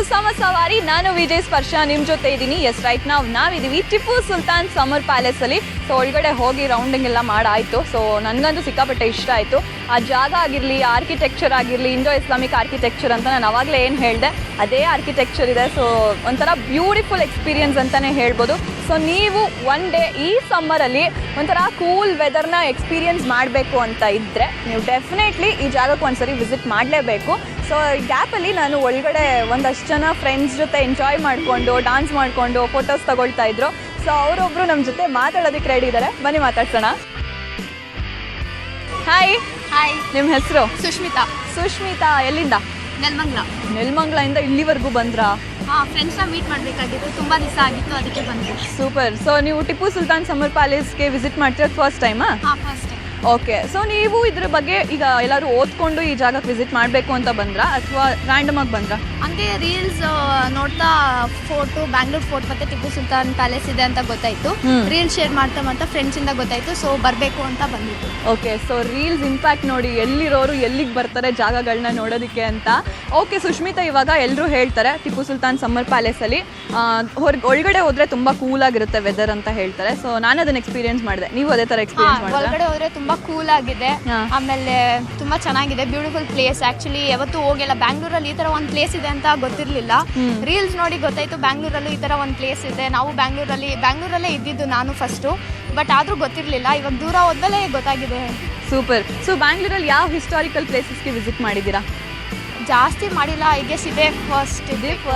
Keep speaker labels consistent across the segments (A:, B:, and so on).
A: ಸಮ ಸವಾರಿ. ನಾನು ವಿಜಯ್ ಸ್ಪರ್ಶ ನಿಮ್ಮ ಜೊತೆ ಇದ್ದೀನಿ. ಎಸ್, ರೈಟ್ ನಾವಿದ್ದೀವಿ ಟಿಪ್ಪು ಸುಲ್ತಾನ್ ಸಮರ್ ಪ್ಯಾಲೇಸ್ ಅಲ್ಲಿ. ಸೊ ಒಳಗಡೆ ಹೋಗಿ ರೌಂಡಿಂಗ್ ಎಲ್ಲ ಮಾಡಾಯ್ತು. ಸೊ ನನಗಂತೂ ಸಿಕ್ಕಾಪಟ್ಟೆ ಇಷ್ಟ ಆಯಿತು. ಆ ಜಾಗ ಆಗಿರಲಿ, ಆರ್ಕಿಟೆಕ್ಚರ್ ಆಗಿರಲಿ, ಇಂಡೋ ಇಸ್ಲಾಮಿಕ್ ಆರ್ಕಿಟೆಕ್ಚರ್ ಅಂತ ನಾನು ಅವಾಗಲೇ ಏನು ಹೇಳಿದೆ ಅದೇ ಆರ್ಕಿಟೆಕ್ಚರ್ ಇದೆ. ಸೊ ಒಂಥರ ಬ್ಯೂಟಿಫುಲ್ ಎಕ್ಸ್ಪೀರಿಯನ್ಸ್ ಅಂತಲೇ ಹೇಳ್ಬೋದು. ಸೊ ನೀವು ಒನ್ ಡೇ ಈ ಸಮ್ಮರಲ್ಲಿ ಒಂಥರ ಕೂಲ್ ವೆದರ್ನ ಎಕ್ಸ್ಪೀರಿಯನ್ಸ್ ಮಾಡಬೇಕು ಅಂತ ಇದ್ದರೆ ನೀವು ಡೆಫಿನೆಟ್ಲಿ ಈ ಜಾಗಕ್ಕೆ ಒಂದ್ಸರಿ ವಿಸಿಟ್ ಮಾಡಲೇಬೇಕು. ಸೊ ಈ ಗ್ಯಾಪಲ್ಲಿ ನಾನು ಒಳಗಡೆ ಒಂದಷ್ಟು ಜನ ಫ್ರೆಂಡ್ಸ್ ಜೊತೆ ಎಂಜಾಯ್ ಮಾಡಿಕೊಂಡು, ಡಾನ್ಸ್ ಮಾಡಿಕೊಂಡು ಫೋಟೋಸ್ ತಗೊಳ್ತಾ ಇದ್ರು. ಸೊ ಅವರೊಬ್ಬರು ನಮ್ಮ ಜೊತೆ ಮಾತಾಡೋದಕ್ಕೆ ರೆಡಿ ಇದ್ದಾರೆ. ಬನ್ನಿ ಮಾತಾಡ್ಸೋಣ. ಹಾಯ್.
B: ಹಾಯ್,
A: ನಿಮ್ಮ ಹೆಸರು?
B: ಸುಷ್ಮಿತಾ.
A: ಎಲ್ಲಿಂದ? ನೆಲಮಂಗಲದಿಂದ ಇಲ್ಲಿವರೆಗೂ ಬಂದ್ರಾ?
B: ಫ್ರೆಂಡ್ಸ್ನ ಮೀಟ್ ಮಾಡಬೇಕಾಗಿತ್ತು, ತುಂಬ ದಿವಸ ಆಗಿತ್ತು, ಅದಕ್ಕೆ ಬಂದೆ.
A: ಸೂಪರ್. ಸೊ ನೀವು ಟಿಪ್ಪು ಸುಲ್ತಾನ್ ಸಮರ್ ಪ್ಯಾಲೇಸ್ಗೆ ವಿಸಿಟ್ ಮಾಡ್ತಿರೋದು ಫಸ್ಟ್ ಟೈಮಾ?
B: First time.
A: ಓಕೆ. ಸೊ ನೀವು ಇದ್ರ ಬಗ್ಗೆ ಈಗ ಎಲ್ಲರೂ ಓದ್ಕೊಂಡು ಈ ಜಾಗಕ್ಕೆ ವಿಸಿಟ್ ಮಾಡಬೇಕು ಅಂತ ಬಂದ್ರಾ ಅಥವಾ ರ್ಯಾಂಡಮ್ ಆಗಿ ಬಂದ್ರಾ?
B: ಹಂಗೆ ರೀಲ್ಸ್ ನೋಡ್ತಾ ಬ್ಯಾಂಗ್ಳೂರ್ ಫೋರ್ಟ್ ಮತ್ತೆ ಟಿಪ್ಪು ಸುಲ್ತಾನ್ ಪ್ಯಾಲೇಸ್ ಇದೆ ಅಂತ ಗೊತ್ತಾಯ್ತು. ರೀಲ್ಸ್ ಶೇರ್ ಮಾಡ್ತಾ ಫ್ರೆಂಡ್ಸಿಂದ ಗೊತ್ತಾಯ್ತು. ಸೊ ಬರಬೇಕು ಅಂತ ಬಂದಿತ್ತು.
A: ಓಕೆ. ಸೊ ರೀಲ್ಸ್ ಇಂಪ್ಯಾಕ್ಟ್ ನೋಡಿ ಎಲ್ಲಿರೋರು ಎಲ್ಲಿಗೆ ಬರ್ತಾರೆ ಜಾಗಗಳನ್ನ ನೋಡೋದಕ್ಕೆ ಅಂತ. ಓಕೆ ಸುಷ್ಮಿತಾ, ಇವಾಗ ಎಲ್ಲರೂ ಹೇಳ್ತಾರೆ ಟಿಪ್ಪು ಸುಲ್ತಾನ್ ಸಮರ್ ಪ್ಯಾಲೇಸಲ್ಲಿ ಒಳಗಡೆ ಹೋದರೆ ತುಂಬ ಕೂಲಾಗಿರುತ್ತೆ ವೆದರ್ ಅಂತ ಹೇಳ್ತಾರೆ. ಸೊ ನಾನು ಅದನ್ನ ಎಕ್ಸ್ಪೀರಿಯನ್ಸ್ ಮಾಡಿದೆ. ನೀವು ಅದೇ ಥರ ಎಕ್ಸ್ಪೀರಿಯನ್ಸ್ ಮಾಡಿದ್ರೆ?
B: ಒಳಗಡೆ ಹೋದ್ರೆ ತುಂಬ ಕೂಲ್ ಆಗಿದೆ, ಆಮೇಲೆ ತುಂಬ ಚೆನ್ನಾಗಿದೆ, ಬ್ಯೂಟಿಫುಲ್ ಪ್ಲೇಸ್. ಆಕ್ಚುಲಿ ಯಾವತ್ತೂ ಹೋಗಿಲ್ಲ, ಬ್ಯಾಂಗ್ಳೂರಲ್ಲಿ ಈ ಥರ ಒಂದು ಪ್ಲೇಸ್ ಇದೆ ಅಂತ ಗೊತ್ತಿರಲಿಲ್ಲ. ರೀಲ್ಸ್ ನೋಡಿ ಗೊತ್ತಾಯ್ತು ಬ್ಯಾಂಗ್ಳೂರಲ್ಲೂ ಈ ಥರ ಒಂದು ಪ್ಲೇಸ್ ಇದೆ. ನಾವು ಬ್ಯಾಂಗ್ಳೂರಲ್ಲೇ ಇದ್ದಿದ್ದು ನಾನು ಫಸ್ಟು, ಬಟ್ ಆದರೂ ಗೊತ್ತಿರಲಿಲ್ಲ. ಇವಾಗ ದೂರ ಹೋದ್ಮೇಲೆ ಗೊತ್ತಾಗಿದೆ.
A: ಸೂಪರ್. ಸೊ ಬ್ಯಾಂಗ್ಳೂರಲ್ಲಿ ಯಾವ ಹಿಸ್ಟಾರಿಕಲ್ ಪ್ಲೇಸಸ್ಗೆ ವಿಸಿಟ್ ಮಾಡಿದ್ದೀರಾ?
B: ಜಾಸ್ತಿ ಮಾಡಿಲ್ಲ, ಐ ಗೆಸ್ ಇದೆ ಫಸ್ಟ್ ಇರಬೇಕು.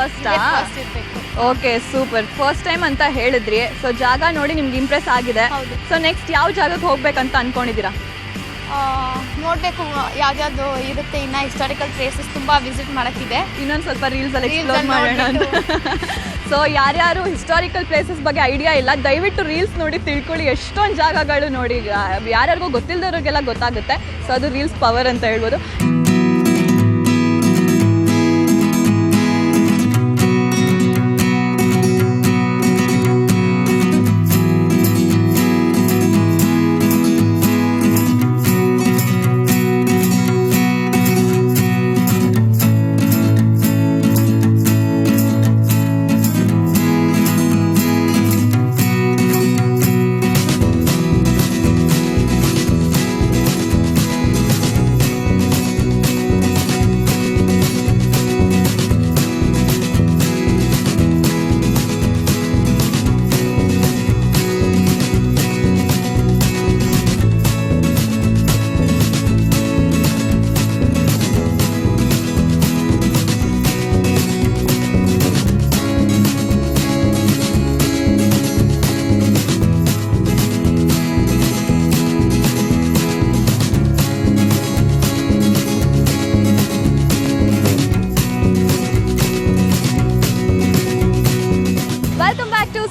A: Okay, super. ಫಸ್ಟ್ ಟೈಮ್ ಅಂತ ಹೇಳಿದ್ರಿ. ಸೊ ಜಾಗ ನೋಡಿ ನಿಮ್ಗೆ ಇಂಪ್ರೆಸ್ ಆಗಿದೆ. ಸೊ ನೆಕ್ಸ್ಟ್ ಯಾವ ಜಾಗಕ್ಕೆ ಹೋಗ್ಬೇಕಂತ ಅನ್ಕೊಂಡಿದ್ದೀರಾ?
B: ನೋಡಬೇಕು ಯಾವ್ದು ಇರುತ್ತೆ. ಇನ್ನು ಹಿಸ್ಟಾರಿಕಲ್ ಪ್ಲೇಸಸ್ ತುಂಬ ವಿಸಿಟ್ ಮಾಡೋಕ್ಕಿದೆ.
A: ಇನ್ನೊಂದು ಸ್ವಲ್ಪ ರೀಲ್ಸಲ್ಲಿ ಎಕ್ಸ್ಪ್ಲೋರ್ ಮಾಡೋಣ ಅಂತ. ಸೊ ಯಾರ್ಯಾರು ಹಿಸ್ಟಾರಿಕಲ್ ಪ್ಲೇಸಸ್ ಬಗ್ಗೆ ಐಡಿಯಾ ಇಲ್ಲ, ದಯವಿಟ್ಟು ರೀಲ್ಸ್ ನೋಡಿ ತಿಳ್ಕೊಳ್ಳಿ. ಎಷ್ಟೊಂದು ಜಾಗಗಳು ನೋಡಿ ಯಾರ್ಯಾರಿಗೂ ಗೊತ್ತಿಲ್ಲದವ್ರಿಗೆಲ್ಲ ಗೊತ್ತಾಗುತ್ತೆ. ಸೊ ಅದು ರೀಲ್ಸ್ ಪವರ್ ಅಂತ ಹೇಳ್ಬೋದು.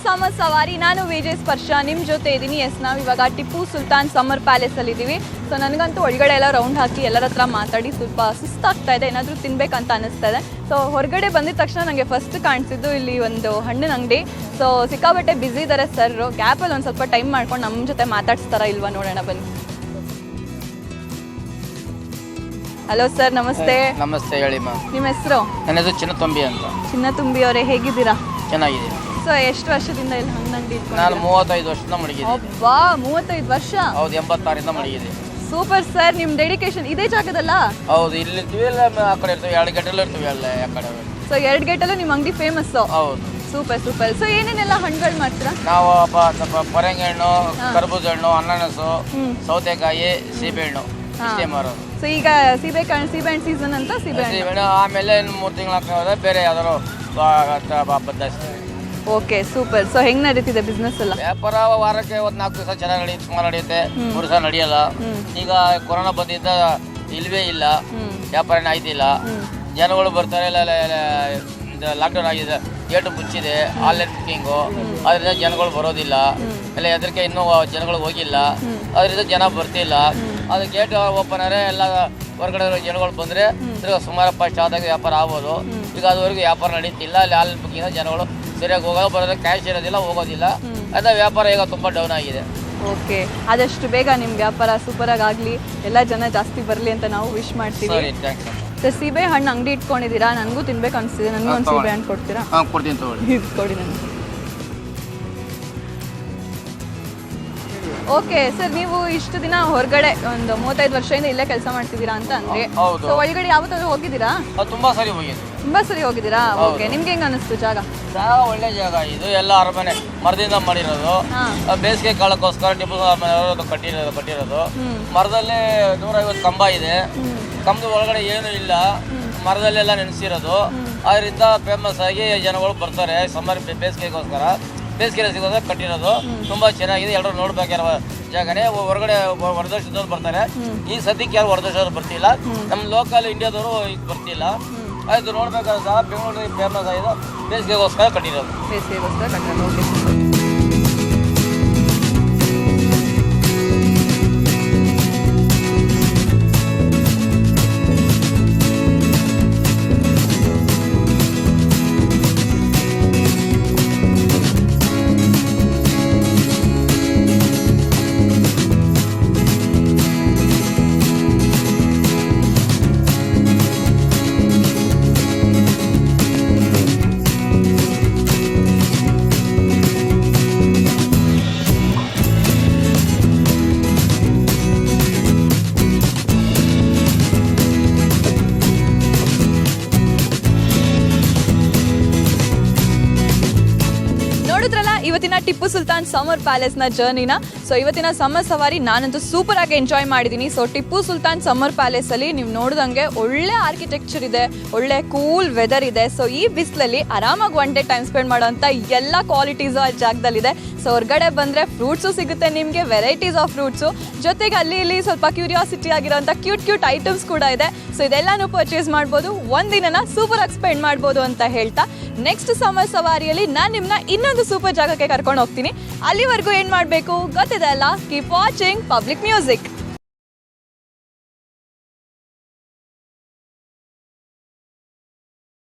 A: ಸಮರ್ ಸವಾರಿ. ನಾನು ವಿಜಯ್ ಸ್ಪರ್ಶ ನಿಮ್ಮ ಜೊತೆ ಇದ್ದೀನಿ. ಎಸ್, ನಾವು ಇವಾಗ ಟಿಪ್ಪು ಸುಲ್ತಾನ್ ಸಮರ್ ಪ್ಯಾಲೇಸಲ್ಲಿ ಇದ್ದೀವಿ. ಸೊ ನನಗಂತೂ ಒಳಗಡೆ ಎಲ್ಲ ರೌಂಡ್ ಹಾಕಿ ಎಲ್ಲರ ಹತ್ರ ಮಾತಾಡಿ ಸ್ವಲ್ಪ ಸುಸ್ತಾಗ್ತಾ ಇದೆ, ಏನಾದರೂ ತಿನ್ಬೇಕಂತ ಅನ್ನಿಸ್ತಾ ಇದೆ. ಸೊ ಹೊರಗಡೆ ಬಂದಿದ ತಕ್ಷಣ ನನಗೆ ಫಸ್ಟ್ ಕಾಣಿಸಿದ್ದು ಇಲ್ಲಿ ಒಂದು ಹಣ್ಣಿನ ಅಂಗಡಿ. ಸೊ ಸಿಕ್ಕಾಬಟ್ಟೆ ಬ್ಯುಸಿ ಇದ್ದಾರೆ ಸರ್. ಗ್ಯಾಪಲ್ಲಿ ಒಂದು ಸ್ವಲ್ಪ ಟೈಮ್ ಮಾಡ್ಕೊಂಡು ನಮ್ಮ ಜೊತೆ ಮಾತಾಡ್ಸ್ತಾರ ಇಲ್ವಾ ನೋಡೋಣ ಬನ್ನಿ. ಹಲೋ ಸರ್, ನಮಸ್ತೆ.
C: ನಮಸ್ತೆ, ಹೇಳಿ ಮಾ.
A: ನಿಮ್ಮ ಹೆಸರು?
C: ನನ್ನ ಹೆಸರು ಚಿನ್ನತುಂಬಿ ಅಂತ.
A: ಚಿನ್ನತುಂಬಿ ಅವರೇ, ಹೇಗಿದ್ದೀರಾ?
C: ಚೆನ್ನಾಗಿದ್ದೀನಿ.
A: ಸೊ ಎಷ್ಟು ವರ್ಷದಿಂದ ಇಲ್ಲಿ ಹಣ್ಣು ಅಂಗಡಿ ಇಟ್ಕೊಂಡು?
C: ನಾನು 35 ವರ್ಷದಿಂದ ಮಡಗಿದ್ದೀನಿ.
A: ಅಬ್ಬಾ, 35 ವರ್ಷ?
C: ಹೌದು, 86ರಿಂದ ಮಡಗಿದ್ದೀನಿ.
A: ಸೂಪರ್ ಸರ್, ನಿಮ್ಮ ಡೆಡಿಕೇಶನ್ ಇದೇ ಜಾಗದಲ್ಲ?
C: ಹೌದು, ಇಲ್ಲಿ ಇರ್ತೀವಿ, ಇಲ್ಲ ಆ ಕಡೆ ಇರ್ತೀವಿ, 2 ಗಂಟೆಲ್ಲ ಇರ್ತೀವಿ ಅಲ್ಲ ಆ ಕಡೆ.
A: ಸೊ 2 ಗೇಟಲ್ಲೂ ನಿಮ್ಮ ಅಂಗಡಿ ಫೇಮಸ್?
C: ಹೌದು.
A: Super super. ಸೊ ಏನೇನೆಲ್ಲ ಹಣ್ಣುಗಳು ಮಾಡ್ತೀರಾ?
C: ನಾವು ಸ್ವಲ್ಪ ಪರಂಗಿ ಹಣ್ಣು, ಕರ್ಬೂಜ ಹಣ್ಣು, ಅನಾನಸು, ಸೌತೆಕಾಯಿ, ಸೀಬೆಹಣ್ಣು ಇಷ್ಟೇ ಮಾರೋದು.
A: ಸೊ ಈಗ ಸೀಬೆಹಣ್ಣು ಸೀಸನ್ ಅಂತ ಸೀಬೆಹಣ್ಣು,
C: ಆಮೇಲೆ 3 ತಿಂಗಳ ಬೇರೆ ಯಾವ್ದಾರು ಬದಲಾಯಿಸ್ತೀವಿ.
A: Okay, super. ಸೊ ಹೆಂಗ್ ನಡೀತಿದೆ ಬಿಸ್ನೆಸ್ ಎಲ್ಲ?
C: ವ್ಯಾಪಾರ ವಾರಕ್ಕೆ 4 ದಿವಸ ಚೆನ್ನಾಗಿ ನಡೆಯುತ್ತೆ, ಸುಮಾರು ನಡೆಯುತ್ತೆ. 3 ದಿವಸ ನಡೆಯಲ್ಲ. ಈಗ ಕೊರೋನಾ ಬಂದಿದ್ದ ಇಲ್ವೇ ಇಲ್ಲ, ವ್ಯಾಪಾರನೇ ಆಯ್ತಿಲ್ಲ. ಜನಗಳು ಬರ್ತಾರೆ, ಲಾಕ್ಡೌನ್ ಆಗಿದೆ, ಗೇಟು ಮುಚ್ಚಿದೆ, ಆನ್ಲೈನ್ ಬುಕ್ಕಿಂಗು, ಅದರಿಂದ ಜನಗಳು ಬರೋದಿಲ್ಲ. ಎಲ್ಲ ಎದಕ್ಕೆ ಇನ್ನೂ ಜನಗಳು ಹೋಗಿಲ್ಲ, ಅದರಿಂದ ಜನ ಬರ್ತಿಲ್ಲ. ಅದು ಗೇಟ್ ಓಪನ್ ಆದರೆ ಎಲ್ಲ ಹೊರಗಡೆ ಜನಗಳು ಬಂದರೆ ತಿರ್ಗಿ ಸುಮಾರು ಫಸ್ಟ್ ಆದಾಗ ವ್ಯಾಪಾರ ಆಗ್ಬೋದು. ಈಗ ಅದುವರೆಗೂ ವ್ಯಾಪಾರ ನಡೀತಿಲ್ಲ. ಅಲ್ಲಿ ಆನ್ಲೈನ್ ಬುಕ್ಕಿಂಗ್ ಜನಗಳು ಸರಿಯಾಗಿ ಹೋಗೋದು ಬರೋದು, ಕ್ಯಾಶ್ ಇರೋದಿಲ್ಲ, ಹೋಗೋದಿಲ್ಲ. ಅದ ವ್ಯಾಪಾರ ಈಗ ತುಂಬ ಡೌನ್ ಆಗಿದೆ.
A: ಓಕೆ, ಆದಷ್ಟು ಬೇಗ ನಿಮ್ಮ ವ್ಯಾಪಾರ ಸೂಪರಾಗಿ ಆಗಲಿ, ಎಲ್ಲ ಜನ ಜಾಸ್ತಿ ಬರಲಿ ಅಂತ ನಾವು ವಿಶ್ ಮಾಡ್ತೀವಿ.
C: ಸರಿ, ಥ್ಯಾಂಕ್ಸ್.
A: ಸರ್ ಸೀಬೆ ಹಣ್ಣು ಅಂಗಡಿ ಇಟ್ಕೊಂಡಿದ್ದೀರಾ, ನನಗೂ ತಿನ್ಬೇಕು ಅನಿಸ್ತಿದೆ, ನನಗೂ ಒಂದು ಸೀಬೆ ಹಣ್ಣು ಕೊಡ್ತೀರಾ?
C: ಕೊಡ್ತೀನಿ ತಗೊಳ್ಳಿ.
A: ಇದು ಕೊಡಿ ನನಗೆ. ಓಕೆ ಸರ್, ನೀವು ಇಷ್ಟು ದಿನ ಹೊರಗಡೆ ಒಂದು 35 ವರ್ಷದಿಂದ ಇಲ್ಲೇ ಕೆಲಸ ಮಾಡ್ತಿದ್ದೀರಾ ಅಂತ ಅಂದ್ರೆ,
C: ಹೌದು.
A: ಸೊ ಒಳಗಡೆ ಯಾವತ್ತಾದ್ರೂ ಹೋಗಿದ್ದೀರಾ?
C: ತುಂಬಾ ಸರಿ ಹೋಗಿದ್ದು.
A: ತುಂಬಾ ಸರಿ ಹೋಗಿದ್ದೀರಾ? ಓಕೆ, ನಿಮ್ಗೆ ಹೆಂಗ ಅನಿಸ್ತು ಜಾಗ?
C: ಒಳ್ಳೆ ಜಾಗ ಇದು. ಎಲ್ಲ ಅರಮನೆ ಮರದಿಂದ ಮಾಡಿರೋದು.
A: ಹಾ.
C: ಬೇಸಿಗೆ ಕಾಲಕ್ಕೋಸ್ಕರ ಟಿಪ್ಪು ಸುಲ್ತಾನ್ ಕಟ್ಟಿರೋದು. ಮರದಲ್ಲೇ 150 ಕಂಬ ಇದೆ. ಕಂಬದ ಒಳಗಡೆ ಏನು ಇಲ್ಲ, ಮರದಲ್ಲೆಲ್ಲ ನೆನೆಸಿರೋದು. ಅದರಿಂದ ಫೇಮಸ್ ಆಗಿ ಜನಗಳು ಬರ್ತಾರೆ ಸಮ್ಮರ್ ಬೇಸಿಗೆಗೋಸ್ಕರ ಕಟ್ಟಿರೋದು. ತುಂಬಾ ಚೆನ್ನಾಗಿದೆ, ಎಲ್ಲರೂ ನೋಡ್ಬೇಕಾಗಿರೋ ಜಾಗನೇ. ಹೊರಗಡೆ ಹೊರದೇಶದವ್ರು ಬರ್ತಾರೆ. ಈ ಸದ್ಯಕ್ಕೆ ಯಾರು ಹೊರದೇಶದವ್ರು ಬರ್ತಿಲ್ಲ, ನಮ್ಮ ಲೋಕಲ್ ಇಂಡಿಯಾದವರು ಈಗ ಬರ್ತಿಲ್ಲ. ಅದು ನೋಡ್ಬೇಕಾದ್ರೆ ಸಹ ಬೆಂಗಳೂರಲ್ಲಿ ಫೇಮಸ್ ಆಗಿದೆ, ಬೇಸಿಗೆಗೋಸ್ಕರ ಕಟ್ಟಿರೋದು.
A: ಬೇಸಿಗೆಗೋಸ್ಕರ ಕಟ್ಟಿರೋದು. ಓಕೆ. ನೋಡಿದ್ರಲ್ಲ ಇವತ್ತಿನ ಟಿಪ್ಪು ಸುಲ್ತಾನ್ ಸಮರ್ ಪ್ಯಾಲೇಸ್ನ ಜರ್ನಿನ. ಸೊ ಇವತ್ತಿನ ಸಮ್ಮರ್ ಸವಾರಿ ನಾನಂತೂ ಸೂಪರ್ ಆಗಿ ಎಂಜಾಯ್ ಮಾಡಿದ್ದೀನಿ. ಸೊ ಟಿಪ್ಪು ಸುಲ್ತಾನ್ ಸಮ್ಮರ್ ಪ್ಯಾಲೇಸಲ್ಲಿ ನೀವು ನೋಡಿದಂಗೆ ಒಳ್ಳೆ ಆರ್ಕಿಟೆಕ್ಚರ್ ಇದೆ, ಒಳ್ಳೆ ಕೂಲ್ ವೆದರ್ ಇದೆ. ಸೊ ಈ ಬಿಸಿಲಲ್ಲಿ ಆರಾಮಾಗಿ ಒನ್ ಡೇ ಟೈಮ್ ಸ್ಪೆಂಡ್ ಮಾಡೋಂಥ ಎಲ್ಲ ಕ್ವಾಲಿಟೀಸು ಆ ಜಾಗದಲ್ಲಿದೆ. ಸೊ ಹೊರಗಡೆ ಬಂದರೆ ಫ್ರೂಟ್ಸು ಸಿಗುತ್ತೆ ನಿಮಗೆ, ವೆರೈಟೀಸ್ ಆಫ್ ಫ್ರೂಟ್ಸು, ಜೊತೆಗೆ ಅಲ್ಲಿ ಇಲ್ಲಿ ಸ್ವಲ್ಪ ಕ್ಯೂರಿಯಾಸಿಟಿ ಆಗಿರೋಂಥ ಕ್ಯೂಟ್ ಐಟಮ್ಸ್ ಕೂಡ ಇದೆ. ಸೊ ಇದೆಲ್ಲಾನು ಪರ್ಚೇಸ್ ಮಾಡ್ಬೋದು, ಒಂದಿನ ಸೂಪರ್ ಆಗಿ ಸ್ಪೆಂಡ್ ಮಾಡ್ಬೋದು ಅಂತ ಹೇಳ್ತಾ ನೆಕ್ಸ್ಟ್ ಸಮ್ಮರ್ ಸವಾರಿಯಲ್ಲಿ ನಾನು ನಿಮ್ಮನ್ನ ಇನ್ನೊಂದು ಸೂಪರ್ ಜಾಗಕ್ಕೆ ಕರ್ಕೊಂಡು ಹೋಗ್ತೀನಿ. ಅಲ್ಲಿವರೆಗೂ ಏನು ಮಾಡಬೇಕು ಗೊತ್ತಿದೆ ಅಲ್ಲ, ಕೀಪ್ ವಾಚಿಂಗ್ ಪಬ್ಲಿಕ್ ಮ್ಯೂಸಿಕ್.